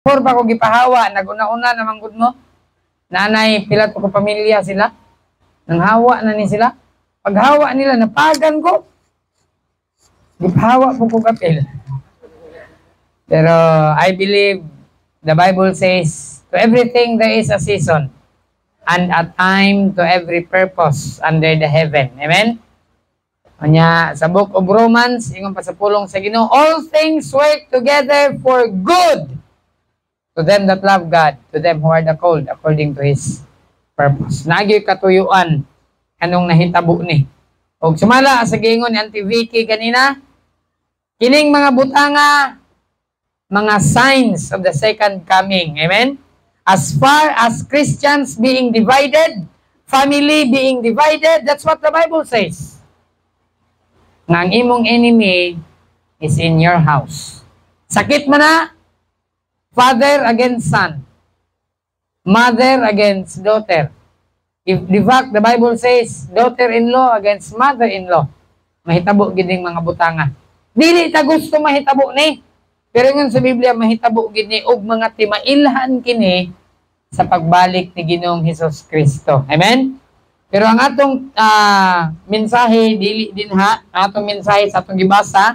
Before pa ko gipahawa, naguna-una naman gud mo. Nanay, pila to ko pamilya sila. Nang hawa na ni sila. Paghawa nila, napagan ko. Gipahawa po ko kapil. Pero I believe the Bible says, to everything there is a season and a time to every purpose under the heaven. Amen? Kanya, sa book of Romans, ingon pa sa pulong sa Ginoo, all things work together for good to them that love God, to them who are the called according to His purpose. Nagyo'y katuyuan anong nahitabo ni. O sumala sa gingon ni Auntie Vicky kanina, kining mga butanga, mga signs of the second coming. Amen? As far as Christians being divided, family being divided, that's what the Bible says. Nga ang imong enemy is in your house. Sakit man na, father against son, mother against daughter. If the fact, the Bible says, daughter-in-law against mother-in-law, mahitabo gining mga butanga. Dili ta gusto mahitabo ni, pero ngun sa Biblia mahitabo gini og mga timailhan kini sa pagbalik ni Ginoong Hesus Kristo. Amen? Pero ang atong mensahe dili din ha, atong mensahe sa atong gibasa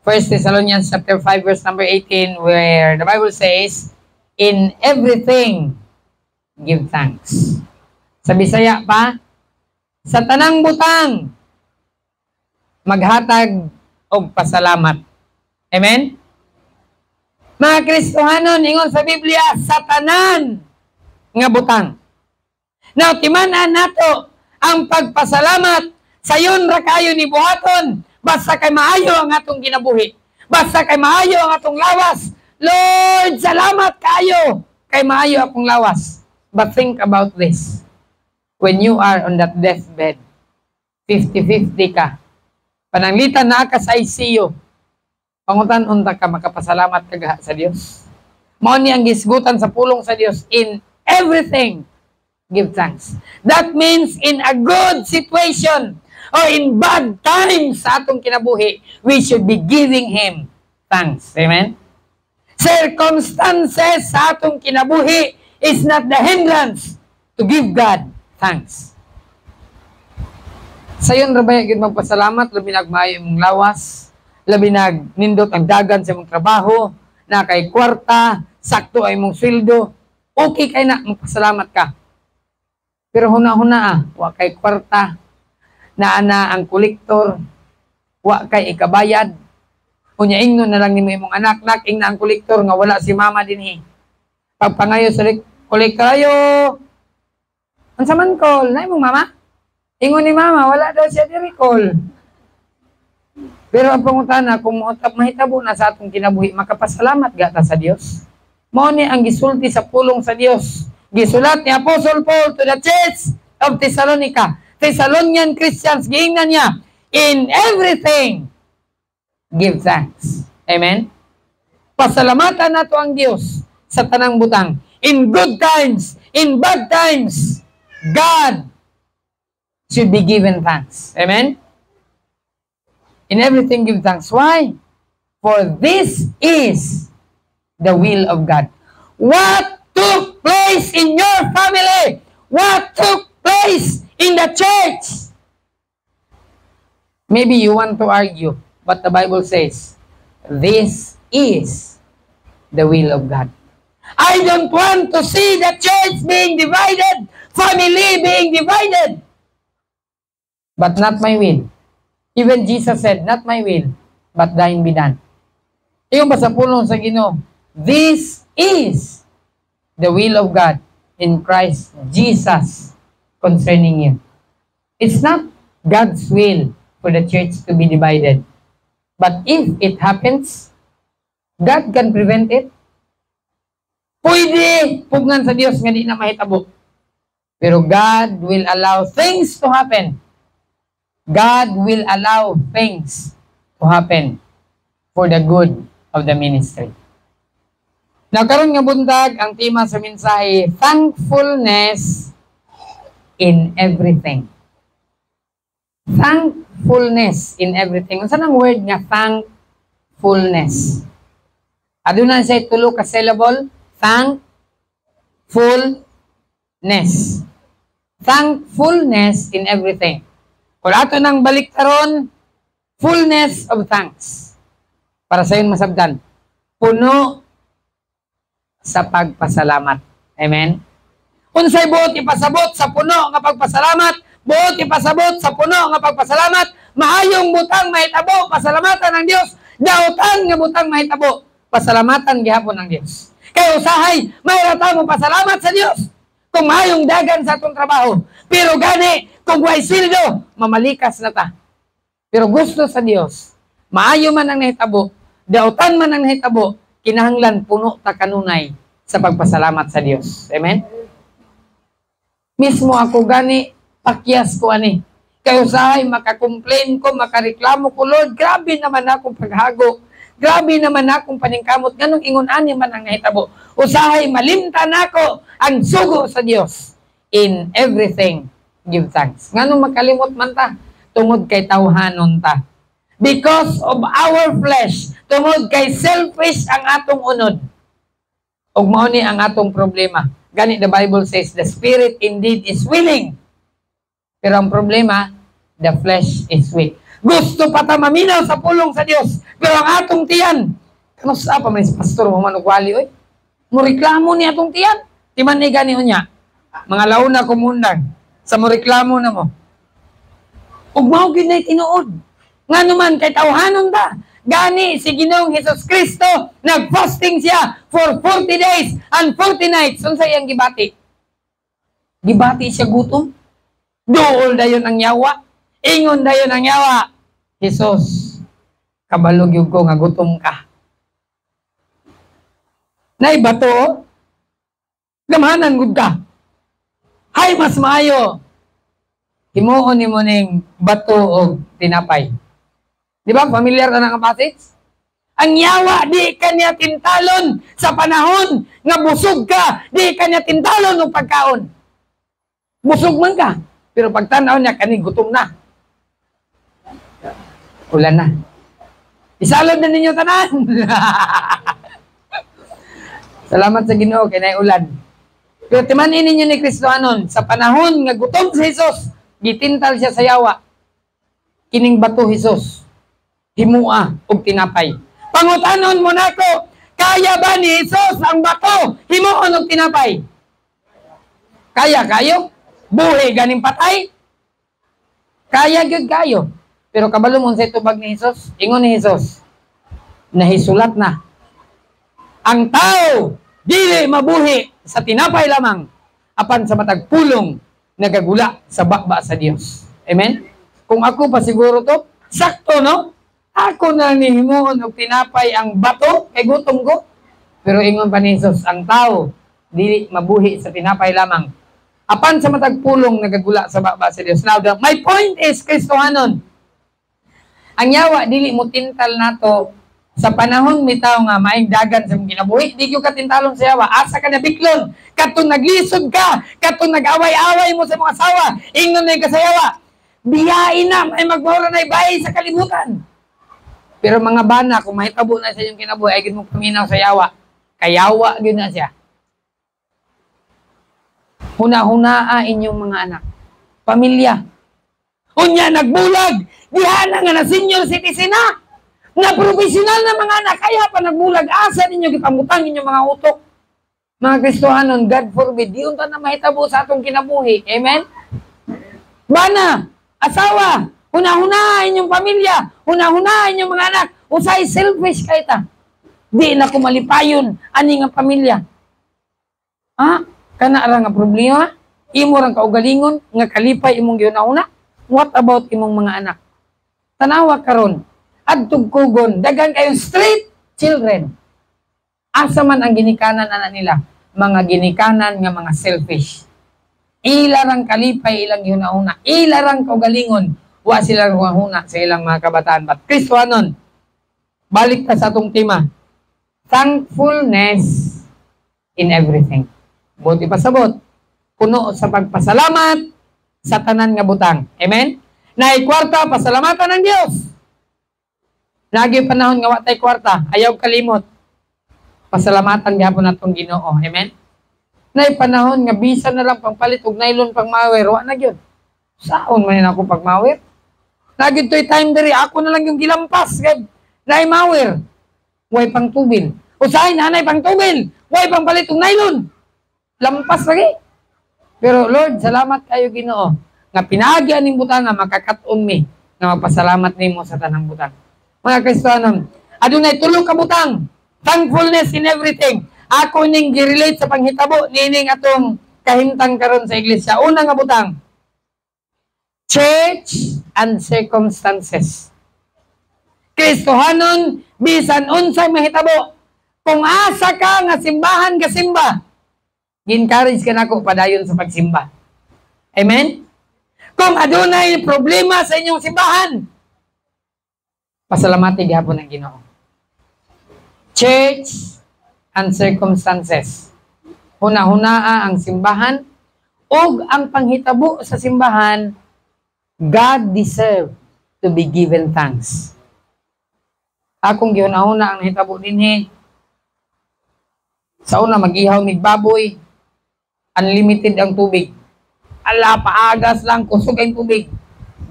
1 Thessalonians chapter 5 verse number 18 where the Bible says, in everything give thanks. Sa Bisaya pa, sa tanang butang maghatag og pasalamat. Amen? Mga Kristohanon, ingon sa Biblia, sa tanan nga butang. Now, timanan nato ang pagpasalamat sayon ra kayo ni buhaton basta kay maayo ang atong ginabuhi. Basta kay maayo ang atong lawas. Lord, salamat kayo kay maayo akong lawas. But think about this. When you are on that deathbed, 50-50 ka. Pananglitan na ka sa ICU. Pangutan unta ka makapasalamat ka sa Dios. Mao ni ang gisgutan sa pulong sa Dios, in everything give thanks. That means in a good situation or in bad times sa atong kinabuhi, we should be giving Him thanks. Amen? Circumstances sa atong kinabuhi is not the hindrance to give God thanks. Sayon rabay gid magpasalamat, labi nagmaayo imong lawas, labi nindot ang dagan sa imong trabaho, na kay kwarta, sakto ay imong sweldo, okay kay na magpasalamat ka. Pero huna-huna wa kay kwarta, naana ang kolektor, wa kay ikabayad, unya ingnon na lang nimo imong anak, ing na ang kolektor nga wala si mama dinhi. Pagpangayo sa kolektor, ayo, unsa man call, na imong mama? Ingon ni mama, wala daw siya di-recall. Pero ang pangutana, kung mahitabo na sa atong kinabuhi, makapasalamat gata sa Dios. Mao ni ang gisulti sa pulong sa Dios. Gisulat ni Apostle Paul to the church of Thessalonica. Thessalonian Christians, giingnan niya, in everything, give thanks. Amen? Pasalamatan nato ang Dios sa tanang butang. In good times, in bad times, God should be given thanks. Amen? In everything give thanks. Why? For this is the will of God. What took place in your family? What took place in the church? Maybe you want to argue, but the Bible says, this is the will of God. I don't want to see the church being divided, family being divided. But not my will. Even Jesus said, not my will, but thine be done. Yung ba sa pulong sa Ginoo, this is the will of God in Christ Jesus concerning you. It's not God's will for the church to be divided. But if it happens, God can prevent it. Pwede pugnan sa Dios nga di na mahitabo. Pero God will allow things to happen. God will allow things to happen for the good of the ministry. Now, karon nga buntag, ang tema sa mensahe, thankfulness in everything. Thankfulness in everything. Unsa nang word nga thankfulness? Aduna siya tulo ka syllable, thankfulness. Thankfulness in everything. Kung ato nang baliktaron, fullness of thanks. Para sa yun masabdan. Puno sa pagpasalamat. Amen? Unsay buot ipasabot sa puno nga pagpasalamat, buot ipasabot sa puno nga pagpasalamat, maayong butang mahitabo, pasalamatan ng Dios, dautan nga butang mahitabo, pasalamatan gihapon ng Dios. Kaya usahay, mahirata mo pasalamat sa Dios kung maayong dagan sa atong trabaho. Pero gani, kung way sildo, mamalikas na ta. Pero gusto sa Dios, maayo man ang nahitabo, dautan man ang nahitabo, kinahanglan puno ta kanunay sa pagpasalamat sa Dios. Amen? Mismo ako gani, pakyas ko ani. Kaya usahay, makakomplain ko, makareklamo ko, Lord, grabe naman akong paghago. Grabe naman akong paningkamot. Ganong ingon ani man ang nahitabo. Usahay, malimtan ako ang sugo sa Dios. In everything, give thanks. Ganong makalimot man ta, tungod kay tawhanon ta. Because of our flesh, tungod kay selfish ang atong unod. Ug mao ni ang atong problema. Gani the Bible says, the spirit indeed is willing. Pero ang problema, the flesh is weak. Gusto pa ta maminaw sa pulong sa Dios. Pero ang atong tiyan, kanusa pa man pastor mo manugwali oy. Mo reklamo ni atong tiyan. Di man ni gani unya. Mga launa kumundag sa mo reklamo na mo. Ug mao gyud nay tinuod. Ngano man kay tawhanon ta. Gani si Ginoong Hesus Kristo nag-fasting siya for 40 days and 40 nights. Unsay iyang gibati? Gibati siya gutom. Duol dayon ang yawa. Ingon dayon ang yawa. Jesus, kabalog yung ko nga gutom ka. Nay bato, gamahanan gud ka. Hay mas maayo. Himuon ni mo ning bato og tinapay. Di ba? Familiar ka na nga passage? Ang yawa, di ka niya tintalon sa panahon nga busog ka. Di ka niya tintalon ng pagkaon. Busog man ka. Pero pagtanaw niya, kaning gutom na. Ulan na. Isalod na ninyo tanan. Salamat sa Ginoo kay nay ulan. Pero timanin ninyo ni Kristohanon, sa panahon nga gutom si Jesus, gitintal siya sa yawa. Kining bato Jesus, himua og tinapay. Pangutanon mo nako, kaya ba ni Jesus ang bato himuon og tinapay? Kaya kayo? Buhi ganing patay? Kaya gyud kayo. Pero kabalo mo sa tubag ni Jesus, ingon ni Jesus, nahisulat na. Ang tao dili mabuhi sa tinapay lamang, apan sa matag pulong nagagula sa bakba sa Dios. Amen? Kung ako pa siguro to, sakto no? Ako na nihimuon og tinapay ang bato kay gutom ko. Pero ingon pa ni Jesus, ang tao dili mabuhi sa tinapay lamang, apan sa matag pulong nagagula sa bakba sa Dios. Now, my point is, Kristohanon, ang yawa, dili mo tintal nato sa panahon mitaw nga maing dagan sa mong ginabuhi. Di yung katintalon sa yawa. Asa ka na biklon. Katong naglisod ka. Katong nag-away-away mo sa mga asawa. Ingnon na yung kasayawa. Biyain na. May magmura na ibay sa kalibutan. Pero mga bana, kung mahitabo na sa inyong kinabuhi, ay gid mo paminaw sa yawa. Kayawa, yun na siya. Huna-hunaa inyong mga anak. Pamilya. Unya, nagbulag. Dihana nga na senior citizen na. Na profesional na mga anak. Kaya pa nagbulag. Asa ninyo gipamutang inyong mga utok. Mga Kristohanon, God forbid. Di unta na mahitabo sa atong kinabuhi. Amen? Bana, asawa, huna-huna inyong pamilya. Huna-huna inyong mga anak. Usay selfish kayo ta. Di na kumalipayon ani nga pamilya. Ha? Kana ra nga problema? Imo rang kaugalingon nga kalipay imong giuna-una? What about imong mga anak? Tanawa karon, adtog kugon, dagan kayong street children. Asa man ang ginikanan ana nila? Mga ginikanan nga mga selfish. Ilarang kalipay ilang giuna-una, ilarang kaugalingon, wa sila huna sa ilang mga kabataan. But Kristohanon, balik ta sa atong tema. Thankfulness in everything. Buti pasabot, puno sa pagpasalamat sa tanan nga butang. Amen? Na kwarta, pasalamatan ng Dios. Lagi panahon nga watay kwarta, ayaw kalimot. Pasalamatan gyapon natong Ginoo. Amen. Nay panahon nga bisan na lang pangpalit og nylon pang mawer, wa na gyud. Saon man ako pag mawer? Nagid to'y time diri ako na lang yung gilampas kay nay mawer. Way pang tubil. Usahay nanay pang tubil. Way pang palit og nylon. Lampas lagi. Pero Lord, salamat kayo Ginoo nga pinaagi aning butang nga makakaton mi nga magpasalamat nimo sa tanang butang. Mga Kristiyanon, adunay tulo ka butang. Thankfulness in everything. Ako ning girelate sa panghitabo nining atong kahimtang karon sa iglesia. Una nga butang, church and circumstances. Kristohanon bisan unsay mahitabo. Kung asa ka nga simbahan ka simba, encourage ka nako padayon sa pagsimba. Amen? Kung adunay problema sa inyong simbahan, pasalamati gyapon ang Ginoo. Church and circumstances. Huna-hunaa ang simbahan ug ang panghitabo sa simbahan, God deserve to be given thanks. Akong gihuna-huna ang hitabo dinhi. Sa una mag-ihaw mig baboy, unlimited ang tubig. Ala paagas lang kusog ang tubig.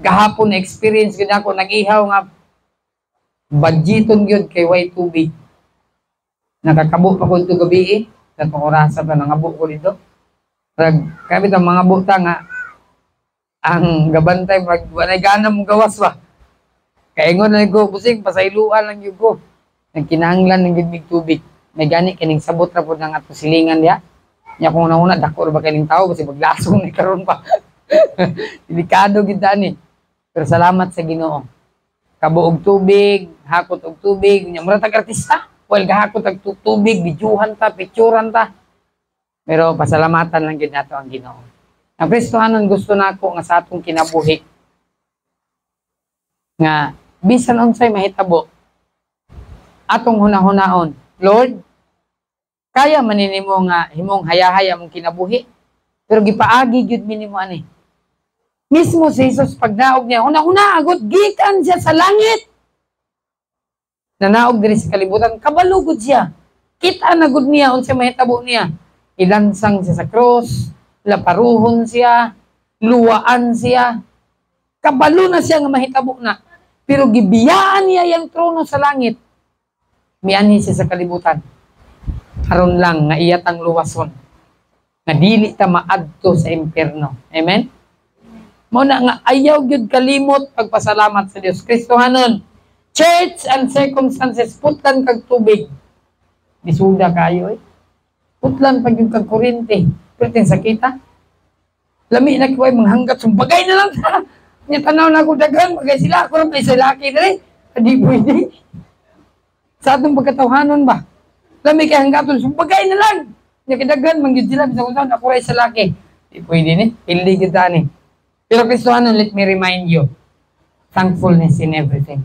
Gahapon na experience gid ako nag-ihaw nga budgeton gyud kay way tubig. Nakakabo pa ko ito gabi katong orasa pa nangabo ko dito. Kabit ang mga buta nga ang gabantay walay gana mong gawas ba. Kaya ingon na ko busing pasayloan lang gyud ko. Nagkinahanglan ng gid mig tubig. May gani kining sabot ra pud nang ato silingan diha. Nya kung una dako ba kining tawo kasi maglasong ni karon pa. Delikado gid ani. Pero salamat sa Ginoo. Kabo og tubig, hakot og tubig, nya mura tag artista. Well, gahakot ang tubig, bidyuhan ta, picturean ta. Pero pasalamatan lang gid nato ang Ginoo. Ang Kristohanon gusto nako nga sa atong kinabuhi nga bisan unsay mahitabo atong hunahunahon. Lord, kaya man nimo nga himong hayahaya mong kinabuhi. Pero gipaagi gyud mi nimo ani. Mismo si Jesus pagdaog niya, hunahuna agot gikan siya sa langit. Nanaog diri sa kalibutan, kabalugod siya. Kita na gud niya unsa mahitabo niya. Ilansang siya sa cross, laparuhon siya, luwaan siya. Kabalo na siya nga mahitabo na. Pero gibiyaan niya yung trono sa langit. Mianhi siya sa kalibutan. Aron lang nga iyatang luwason. Nga dili ta maadto sa impierno. Amen? Muna nga ayaw gyud kalimot pagpasalamat sa Dios. Kristohanon, church and circumstances, putlan kag tubig. Bisuda kayo eh. Putlan pag yung kag kurente. Pero sakita. Lami na kiway manghanggat. Sumbagay na lang ta. Nya tanaw na ako daghan. Bagay sila. Ako rin sa laki na rin. Hindi pwede. Sa atong pagkatawhanon ba? Lami kay hanggaton. Sumbagay na lang. Nya kidaghan. Manggid sila. Bisa kung saan ako rin sa laki. Hindi pwede ni. Hindi kita ni. Pero Kristohanon, let me remind you. Thankfulness in everything.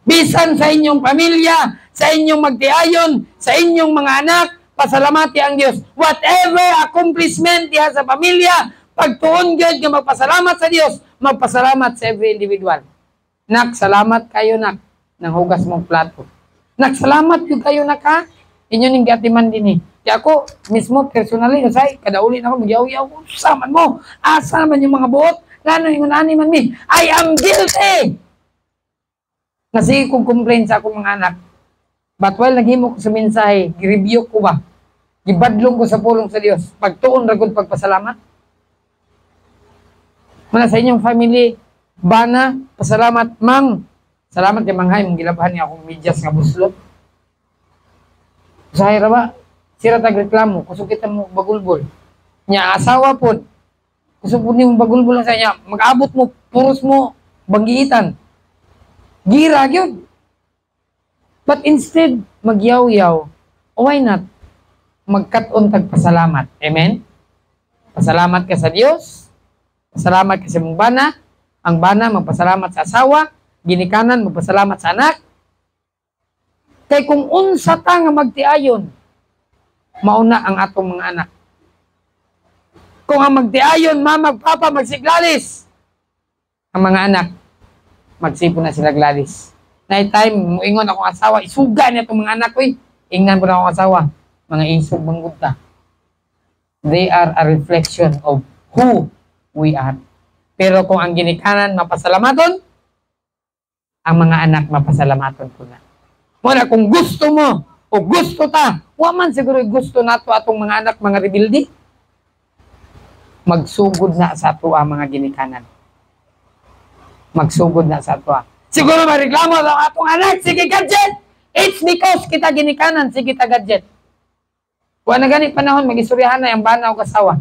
Bisan sa inyong pamilya, sa inyong magtiayon, sa inyong mga anak, pasalamati ang Diyos. Whatever accomplishment diha sa pamilya, pagtuon gyud nga magpasalamat sa Diyos, magpasalamat sa every individual. Nak, salamat kayo nak, nang hugas mong plato. Nak, salamat yun kayo nak ha, inyo ning giatiman din eh. Kaya ako, mismo, personally, say, kada uli na ako, magyaw-yaw ko, saman mo, asa naman yung mga buot, gano'n yung nani man mi, I am guilty! Kasi kung complain sa akong mga anak, but while naghimo ko sa mensahe, gi-review ko ba? Gibadlong ko sa pulong sa Dios. Pagtuon ra gud pagpasalamat. Muna sa inyong family, bana, pasalamat, mang. Salamat kay Manghay, mong gilabhan niya akong medyas nga buslot. Usahay ra ba? Sira tag reklamo, kusog kita mo bagulbol. Nya asawa pod. Kusog pod nimo bagulbol sa niya, mag-abot mo, puros mo, banggiitan. Gira yun. But instead, magyaw-yaw, why not? Magkat-on tagpasalamat. Amen? Pasalamat ka sa Diyos. Pasalamat ka sa mong bana. Ang bana, magpasalamat sa asawa. Ginikanan, magpasalamat sa anak. Kay kung unsa ta nga magtiayon, mauna ang atong mga anak. Kung ang magtiayon, mama, papa, magsiglalis, ang mga anak, magsipon na sila Gladys. Night time, muingon akong asawa, isuga niya itong mga anak ko eh. Ingnan po na akong asawa, mga isog manggod ta. They are a reflection of who we are. Pero kung ang ginikanan mapasalamaton, ang mga anak mapasalamaton po na. Muna kung gusto mo o gusto ta, waman siguro gusto nato atong mga anak, mga rebildi, magsugod na sa ato ang mga ginikanan. Magsugod na sa ato. Siguro mareklamo ang atong anak, sige gadget! It's because kita ginikanan, sige ta gadget. Kung na ganit panahon, mag-isuryahan na yung bana o kasawa.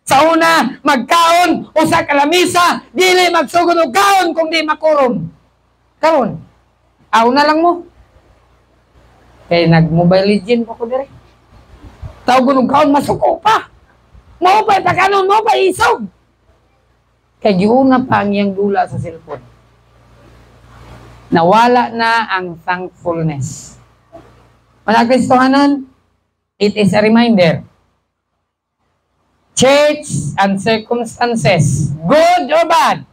Sa una, magkaon o sa kalamisa, dili magsugod o kaon kung di makurom. Karon, na lang mo. Kaya nag-mobile legend ko dire. Tawag ng kaon, masuko pa. Mo pa takanon, mo pa isog. Kaya giuna pa ang iyang dula sa cellphone. Nawala na ang thankfulness. Mga Kristohanan, it is a reminder. Church and circumstances, good or bad,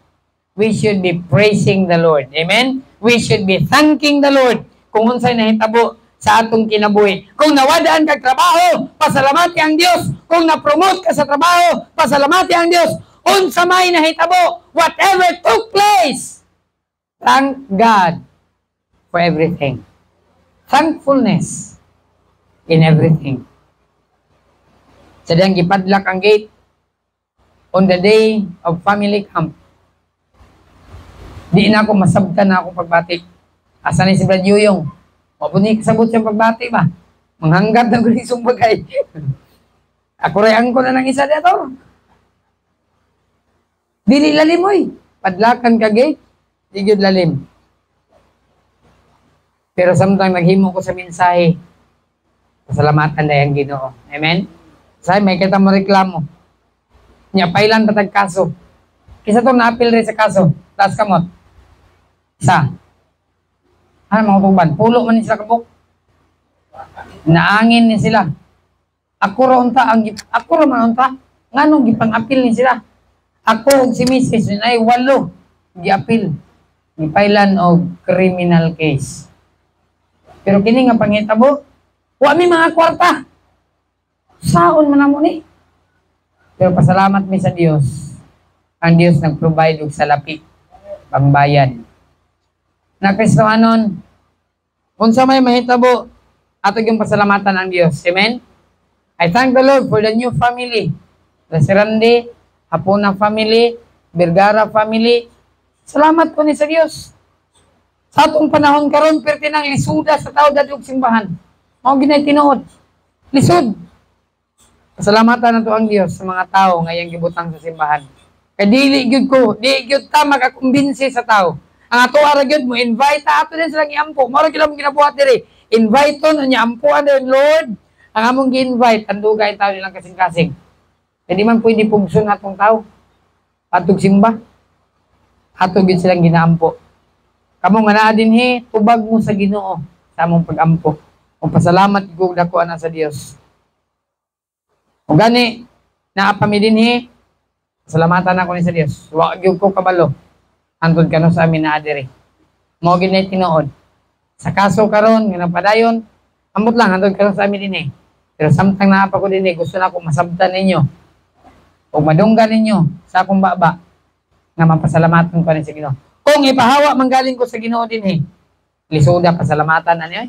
we should be praising the Lord. Amen? We should be thanking the Lord kung unsay nahitabo sa atong kinabuhi. Kung nawadaan kag trabaho, pasalamati ang Dios. Kung na-promote ka sa trabaho, pasalamati ang Dios. Unsa may nahitabo, whatever took place, thank God for everything. Thankfulness in everything. Sa diyang gipadlak ang gate on the day of family camp. Di na ako masabtan na ako pagbatik. Asa ni si Brad Yuyong? Mabunik sabot siyang pagbati ba? Manghanggat ng gulisong bagay. Ako reang ko na ng isa dito. Dili lalim oy. Padlakan ka gate. Di gyud lalim. Pero samtang naghimo ko sa mensahe, pasalamatan na yung Ginoo. Amen? Say, may kita mo reklamo. Nya, pailan patag kaso. Kisa to na-appeal rin sa kaso. Taas kamot. Isa. Ano mga tuban? Pulo man sila kabuk. Naangin ni sila. Ako ra man unta. Nganong gipang-appeal ni sila. Ako si Mrs. ay 8 gi-appeal. Gipailan og criminal case. Pero kini nga pangitabo, wa mi mga kwarta. Saon man namo ni. Pero pasalamat mi sa Dios. Ang Dios nag-provide og salapi pangbayad. Na Kristohanon, unsa may mahitabo, ato yung pasalamatan ang Dios. Amen? I thank the Lord for the new family. The Serandi, Hapuna family, Vergara family. Salamat po ni sa Dios. Sa atong panahon karon perti nang lisuda sa tao dati og simbahan. Mao ginay tinuod. Lisod. Pasalamatan nato ang Dios sa mga tao ngayong gibutang sa simbahan. Kay dili gyud ta makakumbinsi sa tao. Ang ato ara gyud mo invite ato din silang iampo. Mao ra gyud among ginabuhat diri. Invite on nya ampuan din Lord. Ang among gi-invite andugay tawo nilang kasing-kasing. Kaya di man pwede pugson atong tao. Patog simba. Ato gyud silang ginaampo. Kamo nga naa dinhi tubag mo sa Ginoo sa among pag-ampo. Kung pasalamat gyud dako ana sa Dios. O gani naa pa mi dinhi salamatan ako ni sa Dios. Wa gyud ko kabalo. Antod kano sa amin na adiri. Mao gyud nay tinuod. Sa kaso karon nga napadayon, ambot lang antod kano sa amin dinhi. Pero samtang naa pa ko dinhi, gusto na ko masabtan ninyo. O madunggan ninyo sa akong baba nga mapasalamatan ko ni sa Ginoo. Kung ipahawa manggaling ko sa Ginoo dinhi, lisuda pasalamatan ani.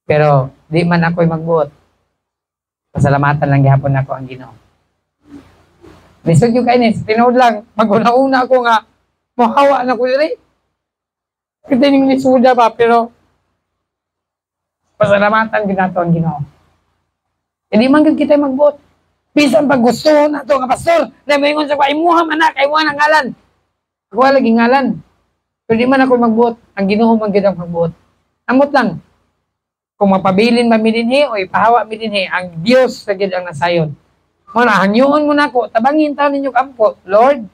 Pero di man ako'y magbuot. Pasalamatan lang gihapon ako ang Ginoo. Lisod yung kainin, tinuod lang, mag-una-una ako nga, mahawa na ko diri. Kita yung lisuda pa, pero pasalamatan ginato ang Ginoo. Hindi man kita magbuot. Bisan pag gusto na ito, nga pastor, na mayngon sa kwa, imuha man na, kay mo ang ngalan. Ako lagi ngalan. Pero di man ako magbuot, ang Ginoo man gid ang magbuot. Amot lang. Kung mapabilin mamidinhi o ipahawa midinhi, ang Dios sa gid ang nasayon. Muna, hanyuon mo na ko, tabangin taon ninyo kampo. Lord,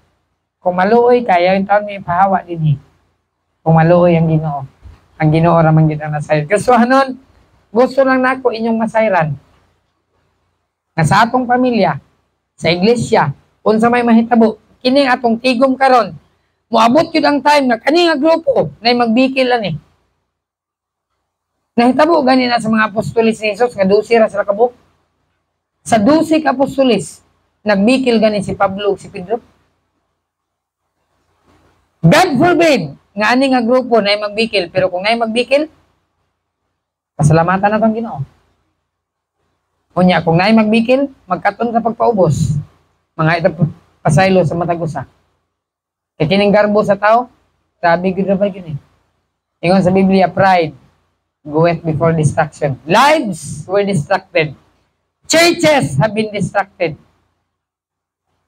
kung maluoy kaya yung taon may pahawa dinhi. Kung maluoy ang Ginoo. Ang Ginoo ramang gid ang nasayon. Kasuhanon, gusto lang nako inyong masayran. Nga sa atong pamilya, sa iglesia, unsa may mahitabo, kining atong tigom karon, moabot yun ang time na kaning nga grupo na magbikil lang eh. Nahitabo gani na sa mga apostolis ni Jesus nga 12 ra sila kabuk. Sa 12 ka apostolis, nagbikil gani si Pablo ug si Pedro. God forbid nga ani nga grupo na magbikil, pero kung nay magbikil, pasalamatan na tong Ginoo. Unya kung nay magbikil, magkaton sa pagpaubos. Mga ito pasaylo sa matag usa. Kay kining garbo sa tao, sabi gyud ra ba yun eh. Ingon sa Biblia, pride goeth before destruction. Lives were distracted. Churches have been distracted.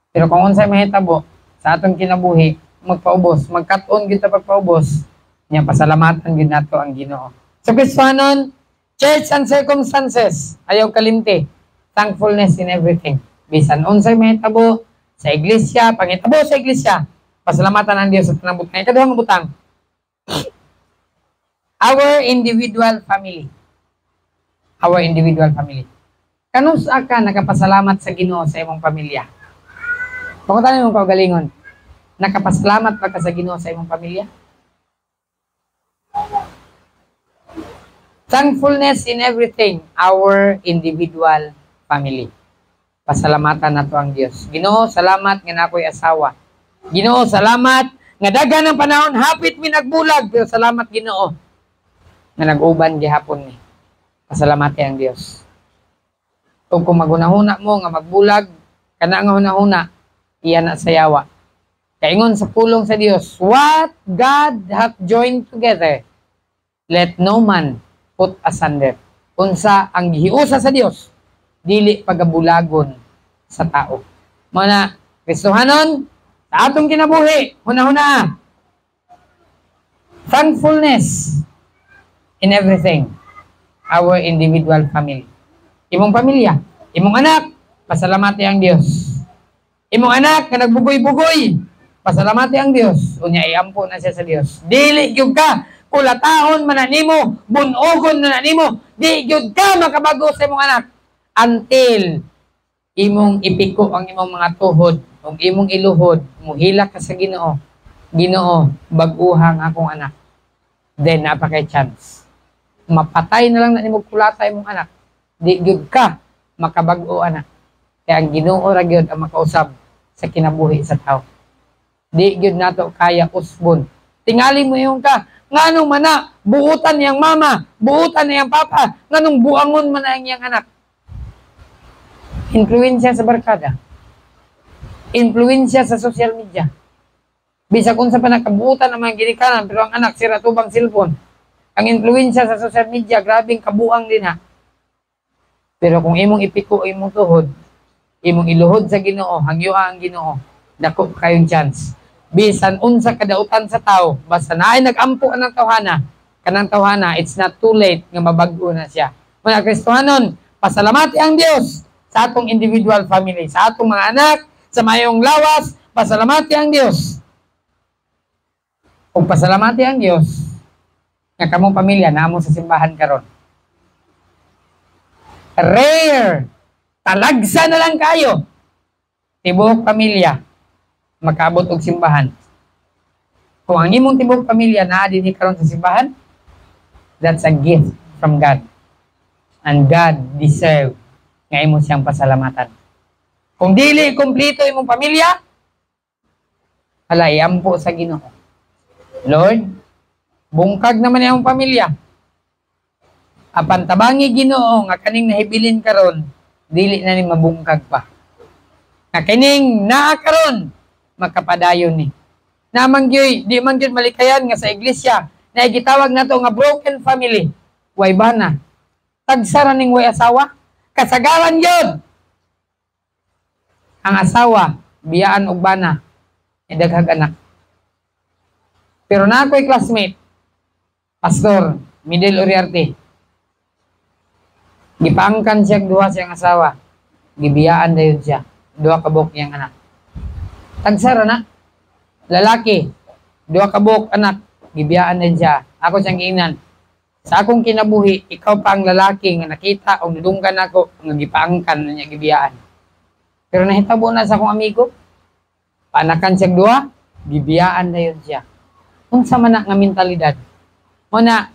Pero kung unsay mahitabo sa atong kinabuhi, magpaubos, magkaton gyud ta pagpaubos, nya pasalamatan gyud nato ang Ginoo. So Kristohanon, church and circumstances, ayaw kalimti. Thankfulness in everything. Bisan unsay mahitabo sa iglesia, pangitabo sa iglesia, pasalamatan ang Dios sa tanang butang. Ikaduhang butang. Our individual family. Our individual family. Kanusa ka nakapasalamat sa Ginoo sa imong pamilya? Pangutan mo kaugalingon. Nakapasalamat pa ka sa Ginoo sa imong pamilya? Thankfulness in everything, our individual family. Pasalamatan nato ang Dios. Ginoo, salamat nga nakoy asawa. Ginoo, salamat nga daghan ng panahon hapit mi nagbulag, pero salamat Ginoo nga nag-uban gihapon ni. Pasalamati ang Dios. Kung magunahuna mo nga magbulag, kana nga hunahuna, iyan na sayawa. Kaingon sa pulong sa Dios, what God hath joined together, let no man put asunder. Unsa ang gihiusa sa Dios, dili pagabulagon sa tao. Mga Kristohanon, sa atong kinabuhi, huna-huna, thankfulness in everything, our individual family. Imong pamilya, imong anak, pasalamati ang Dios. Imong anak nga nagbugoy-bugoy, pasalamati ang Dios. Unya iampo na siya sa Dios. Dili gyud ka kulataon man nimo, bunogon na nimo, di gyud ka makabago sa imong anak until imong ipiko ang imong mga tuhod ug imong iluhod, muhilak ka sa Ginoo. Ginoo, bag-uhang akong anak. Then napa kay chance. Mapatay na lang na nimo kulata imong anak. Di gyud ka makabag-o anak. Kaya ang Ginoo ra gyud ang makausab sa kinabuhi sa tao. Di gyud nato kaya usbon. Tingali mo yung ka, nganong mana, buutan niyang mama, buutan niyang papa, nganong buangon man ang iyang anak. Influensya sa barkada. Influensya sa social media. Bisag unsa pa nakabuutan ang mga ginikanan, pero ang anak sira tubang cellphone. Ang influensya sa social media, grabing kabuang din ha. Pero kung imong ipiko imong tuhod, imong iluhod sa Ginoo, hangyuha ang Ginoo, dako kayong chance. Bisan unsa kadautan sa tao, basta naay nagampo ang tawhana, kanang tawhana, it's not too late nga mabag-o na siya. Mga Kristohanon, pasalamati ang Dios sa atong individual family, sa atong mga anak, sa mayong lawas, pasalamati ang Dios. Kung pasalamati ang Dios, nga kamong pamilya namo sa simbahan karon. Rare, talagsa na lang kayo, tibuok pamilya, makaabot og simbahan. Kung ang imong tibuok pamilya naa dinhi karon sa simbahan, that's a gift from God. And God deserve nga imo siyang pasalamatan. Kung dili kumpleto imong pamilya, hala iampo sa Ginoo. Lord, bungkag naman imong pamilya. Apan tabangi Ginoo nga kaning nahibilin karon, dili na ni mabungkag pa. Nga kining naa karon, makapadayon ni. Namang gyud, di man gyud malikayan nga sa iglesia na gitawag nato nga broken family. Way bana. Tagsara ning way asawa, kasagaran gyud. Ang asawa biyaan og bana, daghag anak. Pero na ako'y classmate, Pastor Midel Uriarte. Gipangkan siya duha siyang asawa. Gibiyaan dayon siya. Duha ka buok niyang anak. Tagsara na. Lalaki. Duha ka buok anak. Gibiyaan din siya. Ako siyang giingnan. Sa akong kinabuhi, ikaw pa ang lalaki nga nakita o nidunggan ako nga gipangkan na niya gibiyaan. Pero nahitabo na sa akong amigo. Panakan siya duha. Gibiyaan dayon siya. Unsa man na nga mentalidad. Muna,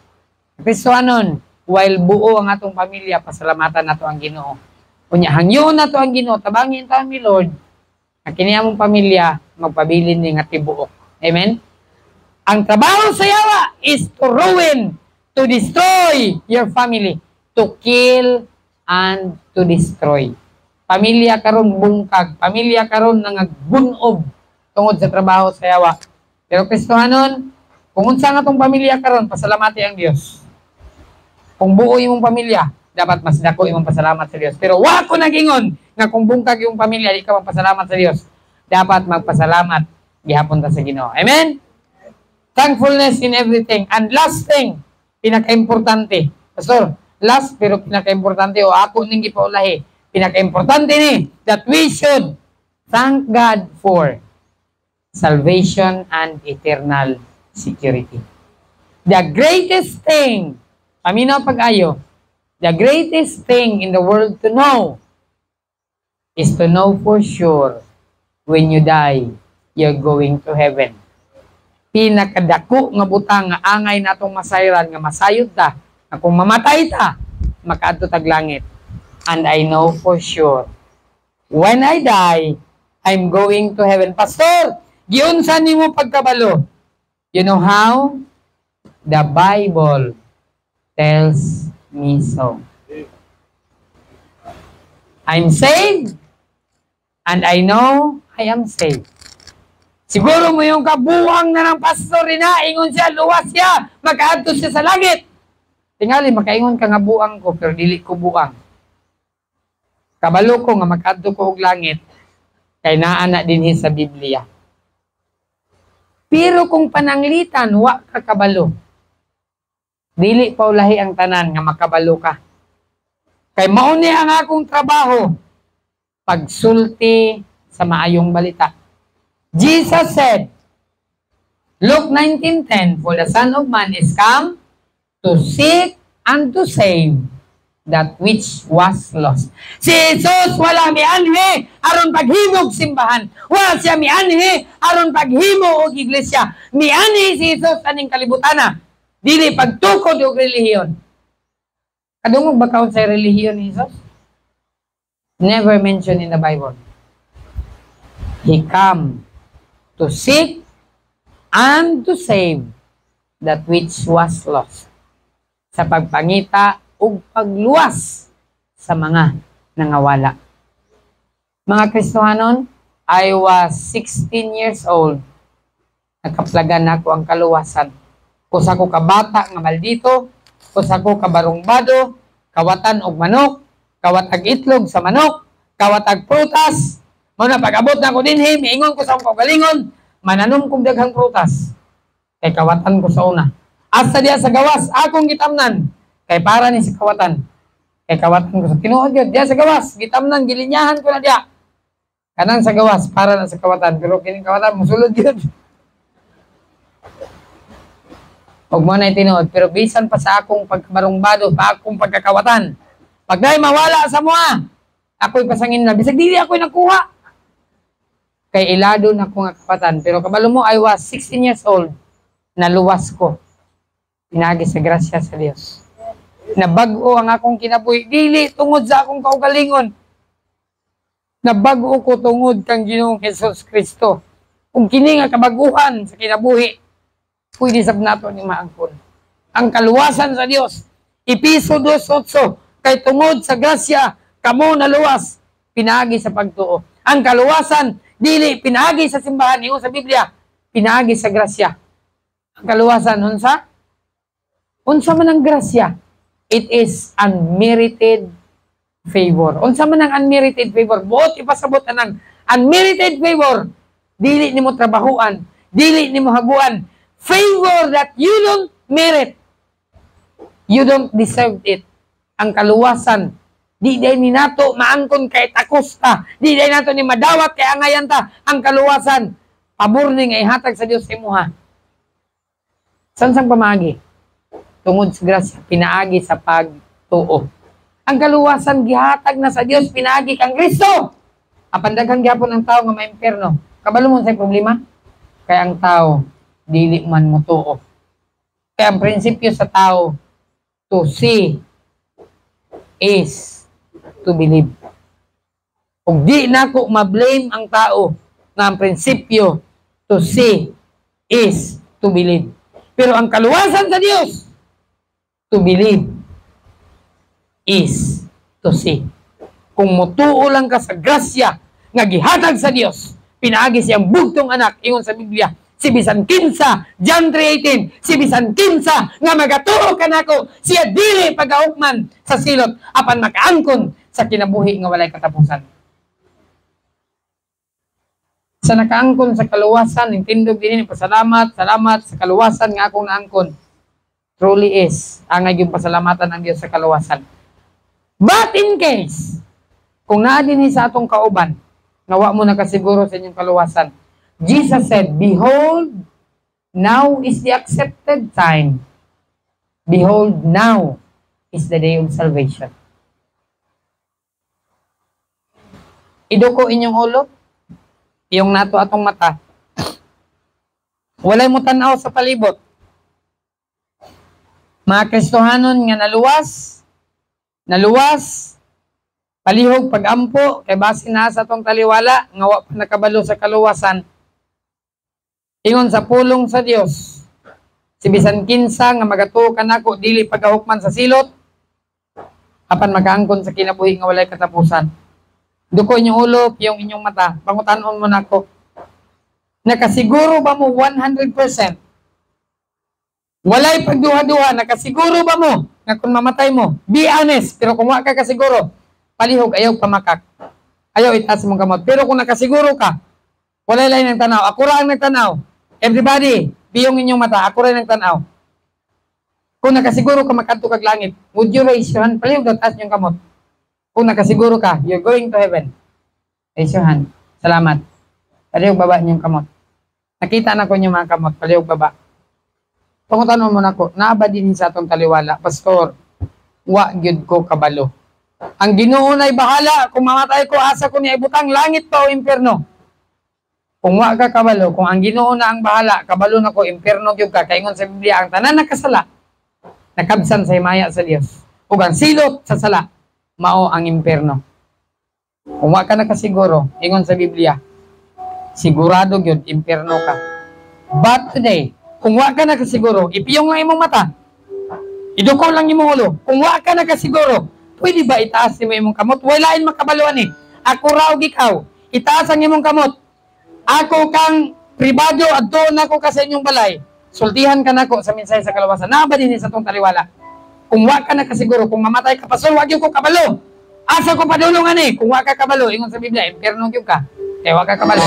Kristohanon, while buo ang atong pamilya, pasalamatan nato ang Ginoo. Unya hangyon nato ang Ginoo, tabangin ta mi Lord. Ang kini among pamilya magpabilin ni nga tibuok. Amen. Ang trabaho sa yawa is to ruin, to destroy your family, to kill and to destroy. Pamilya karon bungkag, pamilya karon nangagbunob tungod sa trabaho sa yawa. Pero Kristohanon, kung unsa nga tong pamilya karon, pasalamati ang Dios. Kung buo imong pamilya, dapat mas dako imong pasalamat sa Dios. Pero wa ko nagingon nga kung bungkag imong pamilya, di ka magpasalamat sa Dios. Dapat magpasalamat gihapon ta sa Ginoo. Amen. Thankfulness in everything. And last thing, pinaka-importante. Pastor, last pero pinaka-importante o ako ning gipaulahi. Pinaka-importante ni that we should thank God for salvation and eternal security. The greatest thing, paminaw pag-ayo, the greatest thing in the world to know is to know for sure when you die, you're going to heaven. Pinakadako nga butang nga angay natong masayran nga masayod ta, nga kung mamatay ta, makaadto tag langit. And I know for sure, when I die, I'm going to heaven. Pastor, giunsan nimo pagkabalo? You know how? The Bible tells me so. I'm saved, and I know I am saved. Siguro mo yung kabuang na ng pastor na, ingon siya, luwas siya, makaadto siya sa langit. Tingali, makaingon ka nga buang ko, pero dili ko buang. Kabalo ko nga makaadto ko og langit, kay naana dinhi sa Biblia. Pero kung pananglitan, wa ka kabalo. Dili pa ulahi ang tanan nga makabalo ka. Kay mauni ang akong trabaho, pagsulti sa maayong balita. Jesus said, Luke 19:10, for the Son of Man is come to seek and to save that which was lost. Si Jesus wala mianhi aron paghimog simbahan. Wala siya mianhi aron paghimo og iglesia. Mianhi si Jesus aning kalibutana. Dili pagtukod og relihiyon. Kadungog ba kaon sa relihiyon ni Jesus? Never mentioned in the Bible. He come to seek and to save that which was lost. Sa pagpangita ug pagluwas sa mga nangawala. Mga Kristohanon, I was 16 years old. Nakaplagan ako ang kaluwasan. Kusa ko kabata nga maldito, kusa ko kabarongbado, kawatan og manok, kawatag itlog sa manok, kawatag prutas. Muna pag-abot na ko dinhi, miingon ko sa akong kaugalingon, mananom kong daghang prutas. Kay kawatan ko sa una. Asa diya sa gawas, akong gitamnan. Kay para ni sa kawatan. Kay kawatan ko sa tinuod yun. Diya sa gawas, gitamnan, gilinyahan ko na diya. Kanang sa gawas, para na sa kawatan. Pero kining kawatan, musulod yun. Huwag mo na itinuod. Pero bisan pa sa akong pagkabarongbado, pa akong pagkakawatan. Pag dahil mawala sa mua, ako'y pasangin na. Bisag dili ako'y nakuha. Kay ilado na ko nga kapatan. Pero kabalo mo, I was 16 years old. Naluwas ko. Pinagi sa grasya sa Diyos. Nabago ang akong kinabuhi. Dili, tungod sa akong kaugalingon. Nabago ko tungod kang Ginoong Jesus Kristo. Kung kini nga kabaguhan sa kinabuhi, pwede sab nato ni maangkon. Ang kaluwasan sa Diyos, Episo 2:8, kay tungod sa grasya, kamo naluwas, pinagi sa pagtuo. Ang kaluwasan, dili pinagi sa simbahan niyo sa Biblia, pinagi sa grasya. Ang kaluwasan, unsa? Unsa man ang grasya? It is unmerited favor. Unsa man ang unmerited favor? Buot ipasabot ang unmerited favor. Dili nimo trabahuan, dili nimo haguan. Favor that you don't merit. You don't deserve it. Ang kaluwasan, di day ni nato maangkon kay takosta. Di day nato ni madawat kay angayan ta. Ang kaluwasan, pabor ni nga ihatag sa Dios imuha. San sang pamagi? Tungod sa grasya, pinaagi sa pagtuo. Ang kaluwasan gihatag na sa Dios, pinaagi kang Kristo. Apan daghang gyapon ang tao nga maimperno. Kabalo mo sa problema? Kay ang tao dili man mo tuo. Kaya ang prinsipyo sa tao, To see is to believe. Kung di na ko ma-blame ang tao na ang prinsipyo, to see is to believe. Pero ang kaluwasan sa Diyos, to believe is to see. Kung mutuo lang ka sa grasya nga gihatag sa Dios, pinaagi siyang bugtong anak, ingon sa Biblia, si bisan kinsa, John 3:18, si bisan kinsa nga magatuo kanako, siya dili pagahukman sa silot apan makaangkon sa kinabuhi nga walay katapusan. Sa nakaangkon sa kaluwasan, intindog din pasalamat, salamat sa kaluwasan nga akong naangkon. Truly is, angay yung pasalamatan ng Diyos sa kaluwasan. But in case, kung naadin sa atong kauban, nawa mo nakasiguro sa inyong kaluwasan, Jesus said, behold, now is the accepted time. Behold, now is the day of salvation. Iduko inyong ulo, iyong nato atong mata. Walay mo tanaw sa palibot. Mga Kristohanon nga naluwas, palihog pag-ampo, kay base na sa atong taliwala, nga wa pa nakabalo sa kaluwasan. Ingon sa pulong sa Dios, si bisan kinsa nga magatuo kanako dili pagahukman sa silot, apan makaangkon sa kinabuhi nga walay katapusan. Duko inyong ulo, yung inyong mata, pangutanon mo nako. Nakasiguro ba mo 100%? Walay pagduha-duha, nakasiguro ba mo nga kung mamatay mo? Be honest, pero kung wala ka kasiguro, palihog, ayaw pamakak. Ayaw itaas mong kamot. Pero kung nakasiguro ka, walay lain ng tanaw. Ako ra ang nagtanaw. Everybody, biyong inyong mata, ako rin nagtanaw. Kung nakasiguro ka makanto kag langit, would you raise your hand? Palihog, taas yung kamot. Kung nakasiguro ka, you're going to heaven. Raise your hand. Salamat. Palihog baba niyong kamot. Nakita na ko yung mga kamot. Palihog baba. Pangutanong mo na ko, naaba din sa atong taliwala, Pastor, wa gyud ko kabalo. Ang Ginoo na'y bahala, kung mamatay ko, asa ko niya ibutang langit pa o impyerno. Kung wa ka kabalo, kung ang Ginoo na ang bahala, kabalo na ko, impyerno gyud ka. Kaingon sa Biblia, ang tanan nakasala, nakabsan sa himaya sa Dios. Ug ang silot sa sala, mao ang impyerno. Kung wa ka nakasiguro, ingon sa Biblia, sigurado gyud impyerno ka. But today, kung wa ka nakasiguro, ipiyong lang imong mata. Iduko lang imong ulo. Kung wa ka nakasiguro, pwede ba itaas mo imong kamot? Walain makabaluan ni. Ako raw ikaw, itaas ang imong kamot. Ako kang pribado at doon ako ka sa inyong balay. Sultihan ka nako sa mensahe sa kalawasan. Naba din sa tong taliwala. Kung wa ka nakasiguro, kung mamatay ka, pasol, wag yung ko kabalo. Asa ko padulungan eh. Kung wa ka kabalo, ingon sa Biblia, impyerno yung ka. Kaya wa ka kabalo.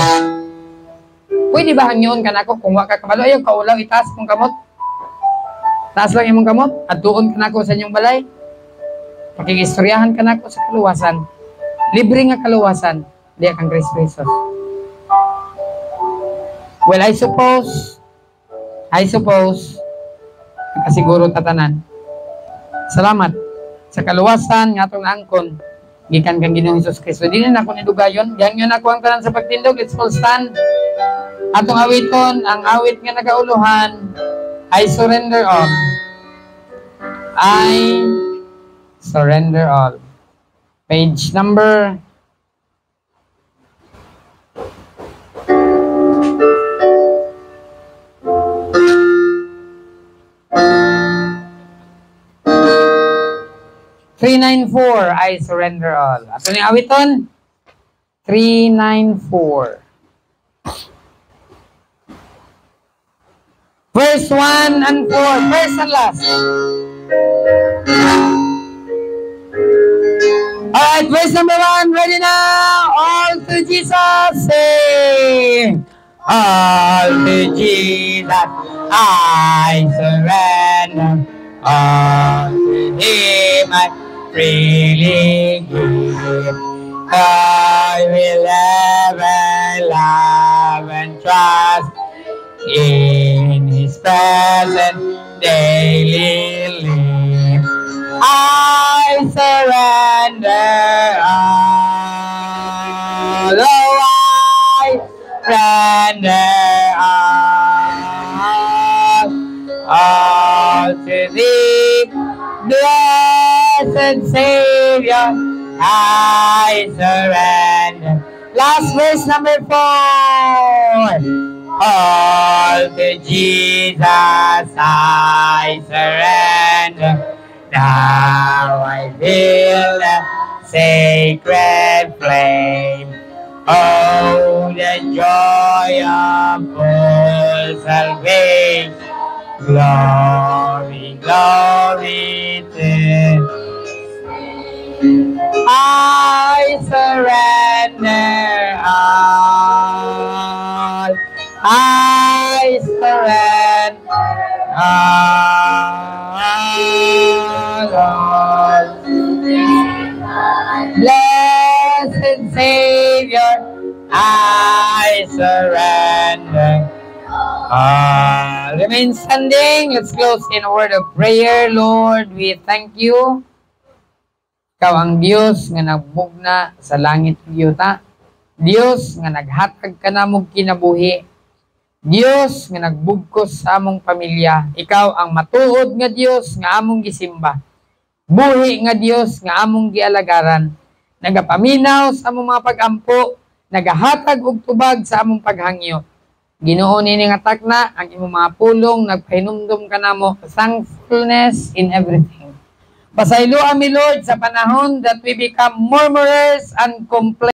Pwede ba hangyon ka nako kung wa ka kabalo? Ayaw, kaulaw, itaas mong kamot. Taas lang imong kamot at doon ka nako sa inyong balay. Pakigistoryahan ka nako sa kaluwasan. Libre nga kaluwasan. Di kang Grace Jesus. Well, I suppose, nakasiguro tatanan. Salamat sa kaluwasan nga atong naangkon gikan kang Ginoong Hesus Kristo. Dili na ako nidugayon, gangyon ako ang tanan sa pagtindog. Let's all stand. Atong awiton, ang awit nga nagauluhan, I surrender all. I surrender all. Page number 394, I surrender all. Ato ni awiton? 394. Verse 1 and 4. First and last. Alright, verse number 1. Ready now? All to Jesus. Sing. All to Jesus. I surrender. All to Him I freely give. I will ever love and trust in His presence daily live. I surrender all. Oh, I surrender all to Thee, blessed Blessed Savior, I surrender. Last verse number 4. All to Jesus I surrender. Now I feel the sacred flame. Oh, the joy of full salvation. Glory, glory to I surrender all. I surrender all. Blessed Savior, I surrender. Remain standing. Let's close in a word of prayer. Lord, we thank you. Ikaw ang Diyos nga nagbugna sa langit yuta. Diyos nga naghatag ka namong kinabuhi. Diyos nga nagbugkos sa among pamilya. Ikaw ang matuod nga Diyos nga among gisimba. Buhi nga Diyos nga among gialagaran. Nagapaminaw sa among mga pag-ampo. Nagahatag og tubag sa among paghangyo. Ginoo nini nga takna ang imong mga pulong, nagpahinumdum ka namo thankfulness in everything. Pasaylo ami Lord sa panahon that we become murmurers and complainers.